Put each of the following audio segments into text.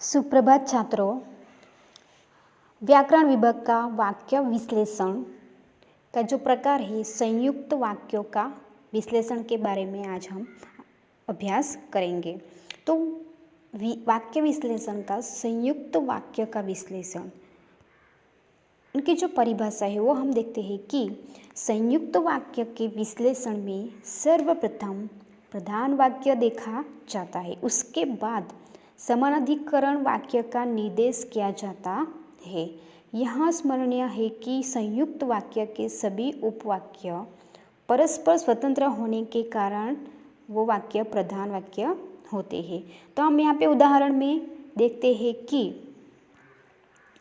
सुप्रभात छात्रों। व्याकरण विभाग का वाक्य विश्लेषण का जो प्रकार है संयुक्त वाक्यों का विश्लेषण के बारे में आज हम अभ्यास करेंगे। तो वाक्य विश्लेषण का संयुक्त वाक्य का विश्लेषण, उनकी जो परिभाषा है वो हम देखते हैं कि संयुक्त वाक्य के विश्लेषण में सर्वप्रथम प्रधान वाक्य देखा जाता है, उसके बाद समानाधिकरण वाक्य का निर्देश किया जाता है। यहाँ स्मरणीय है कि संयुक्त वाक्य के सभी उपवाक्य परस्पर स्वतंत्र होने के कारण वो वाक्य प्रधान वाक्य होते हैं। तो हम यहाँ पे उदाहरण में देखते हैं कि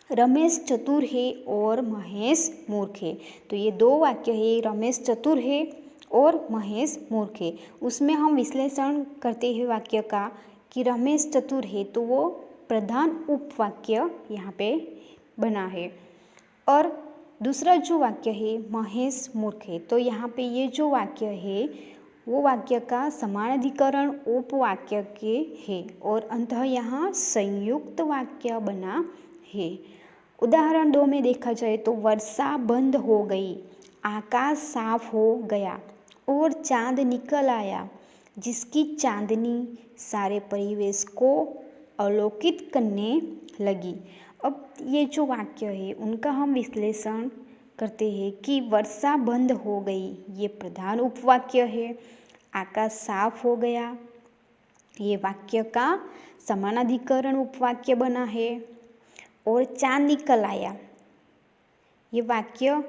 रमेश चतुर है और महेश मूर्ख है। तो ये दो वाक्य है, रमेश चतुर है और महेश मूर्ख है। उसमें हम विश्लेषण करते हैं वाक्य का कि रमेश चतुर है, तो वो प्रधान उपवाक्य यहाँ पे बना है। और दूसरा जो वाक्य है महेश मूर्ख है, तो यहाँ पे ये जो वाक्य है वो वाक्य का समानाधिकरण उपवाक्य के है और अंततः यहाँ संयुक्त वाक्य बना है। उदाहरण 2 में देखा जाए तो वर्षा बंद हो गई, आकाश साफ हो गया और चांद निकल आया, जिसकी चांदनी सारे परिवेश को अवलोकित करने लगी। अब ये जो वाक्य है उनका हम विश्लेषण करते हैं कि वर्षा बंद हो गई ये प्रधान उपवाक्य है, आकाश साफ हो गया ये वाक्य का समानाधिकरण उपवाक्य बना है और चांद निकल आया ये वाक्य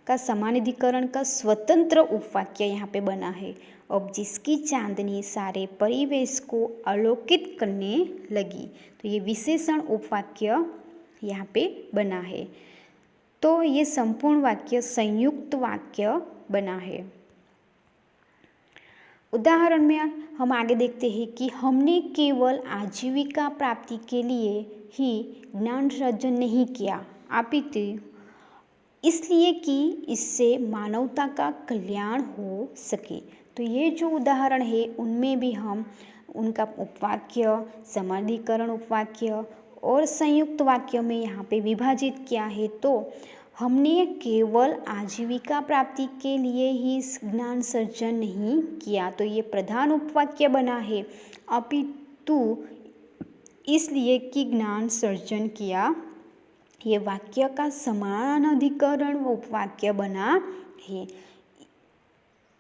का समानाधिकरण का स्वतंत्र उपवाक्य यहाँ पे बना है। अब जिसकी चांदनी सारे परिवेश को अवलोकित करने लगी, तो ये विशेषण उपवाक्य यहाँ पे बना है। तो ये संपूर्ण वाक्य संयुक्त वाक्य बना है। उदाहरण में हम आगे देखते हैं कि हमने केवल आजीविका प्राप्ति के लिए ही ज्ञान अर्जन नहीं किया, अपितु इसलिए कि इससे मानवता का कल्याण हो सके। तो ये जो उदाहरण है उनमें भी हम उनका उपवाक्य, समानाधिकरण उपवाक्य और संयुक्त वाक्य में यहाँ पे विभाजित किया है। तो हमने केवल आजीविका प्राप्ति के लिए ही ज्ञान सर्जन नहीं किया, तो ये प्रधान उपवाक्य बना है, अपितु इसलिए कि ज्ञान सर्जन किया ये वाक्य का समानाधिकरण उपवाक्य बना है,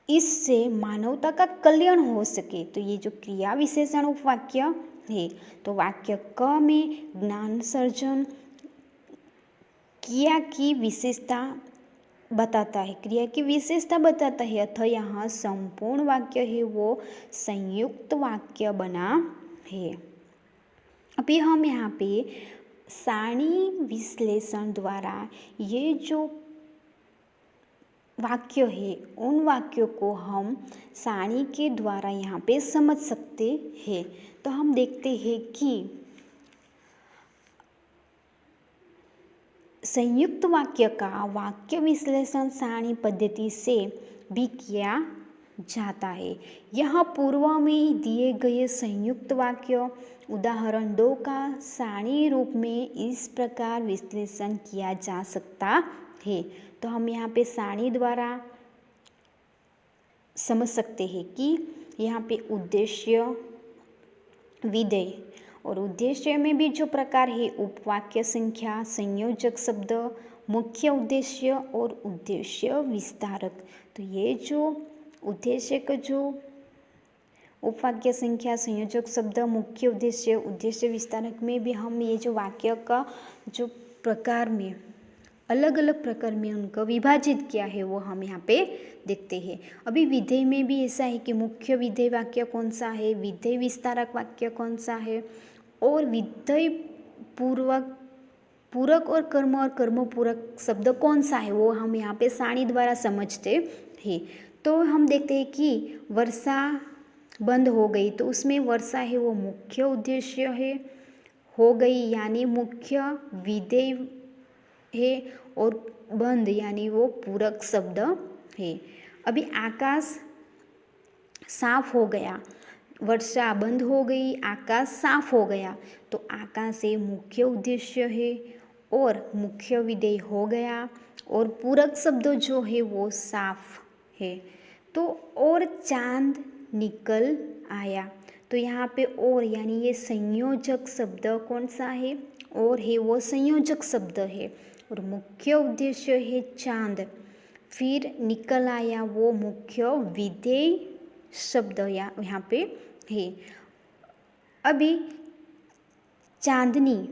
इससे मानवता का कल्याण हो सके। तो ये जो क्रिया विशेषण उपवाक्य है, तो वाक्य क में ज्ञान सर्जन क्रिया की विशेषता बताता है, क्रिया की विशेषता बताता है, अतः यहाँ संपूर्ण वाक्य है वो संयुक्त वाक्य बना है। अभी हम यहाँ पे सारणी विश्लेषण द्वारा ये जो वाक्य है उन वाक्यों को हम सारणी के द्वारा यहाँ पे समझ सकते हैं। तो हम देखते हैं कि संयुक्त वाक्य का वाक्य विश्लेषण सारणी पद्धति से भी किया जाता है। यहाँ पूर्व में दिए गए संयुक्त वाक्य उदाहरण 2 का सारणी रूप में इस प्रकार विश्लेषण किया जा सकता है। तो हम यहाँ पे सारणी द्वारा समझ सकते हैं कि यहाँ पे उद्देश्य, विधेय और उद्देश्य में भी जो प्रकार है उपवाक्य संख्या, संयोजक शब्द, मुख्य उद्देश्य और उद्देश्य विस्तारक। तो ये जो उद्देश्य का जो उपवाक्य संख्या, संयोजक शब्द, मुख्य उद्देश्य, उद्देश्य विस्तारक में भी हम ये जो वाक्य का जो प्रकार में अलग अलग प्रकार में उनको विभाजित किया है वो हम यहाँ पे देखते हैं। अभी विधेय में भी ऐसा है कि मुख्य विधेय वाक्य कौन सा है, विधेय विस्तारक वाक्य कौन सा है और विधेय पूरक और कर्म पूरक शब्द कौन सा है, वो हम यहाँ पे सारणी द्वारा समझते हैं। तो हम देखते हैं कि वर्षा बंद हो गई, तो उसमें वर्षा है वो मुख्य उद्देश्य है, हो गई यानी मुख्य विधेय है और बंद यानी वो पूरक शब्द है। अभी आकाश साफ हो गया, वर्षा बंद हो गई, आकाश साफ हो गया। तो आकाश ये मुख्य उद्देश्य है और मुख्य विधेय हो गया और पूरक शब्द जो है वो साफ है। तो और चांद निकल आया। तो यहाँ पे और यानी ये संयोजक शब्द कौन सा है? और है वो संयोजक शब्द है और मुख्य उद्देश्य है चांद। फिर निकल आया वो मुख्य विधेय शब्द यहाँ पे है। अभी चांदनी,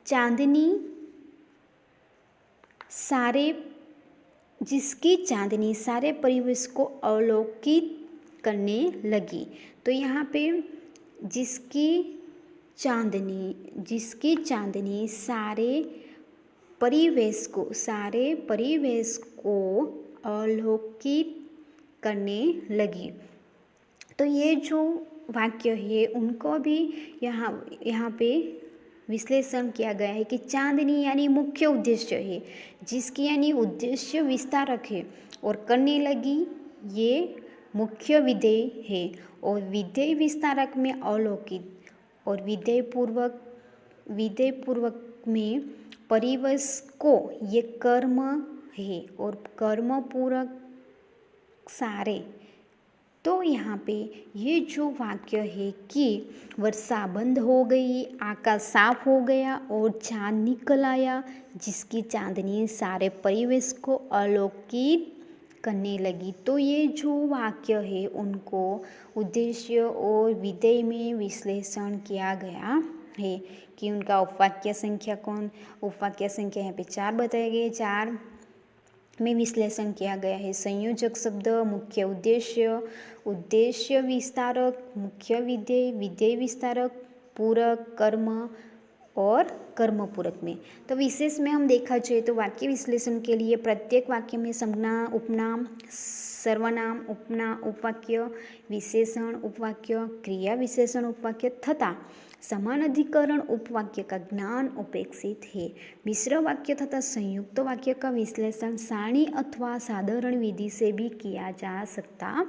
चांदनी सारे, जिसकी चांदनी सारे परिवेश को अवलोकित करने लगी। तो यहाँ पे जिसकी चांदनी सारे परिवेश को अवलोकित करने लगी। तो ये जो वाक्य है उनको भी यहाँ पे विश्लेषण किया गया है कि चांदनी यानी मुख्य उद्देश्य है, जिसकी यानी उद्देश्य विस्तारक है, और करने लगी ये मुख्य विधेय है, और विधेय विस्तारक में अवलोकित, और विधेय पूर्वक में परिवेश को ये कर्म है, और कर्म पूरक सारे। तो यहाँ पे ये जो वाक्य है कि वर्षा बंद हो गई, आकाश साफ हो गया और चांद निकल आया, जिसकी चांदनी सारे परिवेश को अवलोकित करने लगी। तो ये जो वाक्य है उनको उद्देश्य और विधेय में विश्लेषण किया गया है कि उनका उपवाक्य संख्या यहाँ पे 4 बताए गए। 4 में विश्लेषण किया गया है संयोजक शब्द, मुख्य उद्देश्य विस्तारक, मुख्य विधेय, विधेय विस्तारक, पूरक, कर्म और कर्म पूरक में। तो विशेष में हम देखा जाए तो वाक्य विश्लेषण के लिए प्रत्येक वाक्य में संज्ञा, उपनाम, सर्वनाम, उपवाक्य, विशेषण उपवाक्य, क्रिया विशेषण उपवाक्य तथा समान अधिकरण उपवाक्य का ज्ञान अपेक्षित है। मिश्र वाक्य तथा संयुक्त वाक्य का विश्लेषण सारणी अथवा साधारण विधि से भी किया जा सकता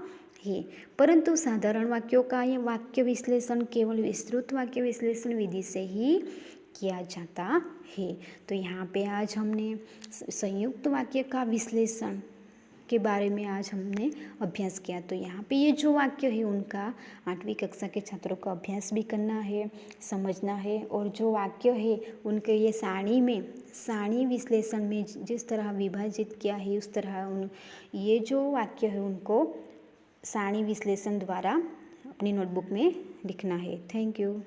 है, परंतु साधारण वाक्यों का यह वाक्य विश्लेषण केवल विस्तृत वाक्य विश्लेषण विधि से ही किया जाता है। तो यहाँ पे आज हमने संयुक्त वाक्य का विश्लेषण के बारे में आज हमने अभ्यास किया। तो यहाँ पे ये जो वाक्य है उनका 8वीं कक्षा के छात्रों को अभ्यास भी करना है, समझना है, और जो वाक्य है उनके ये सारणी विश्लेषण में जिस तरह विभाजित किया है उस तरह ये जो वाक्य है उनको सारणी विश्लेषण द्वारा अपनी नोटबुक में लिखना है। Thank you.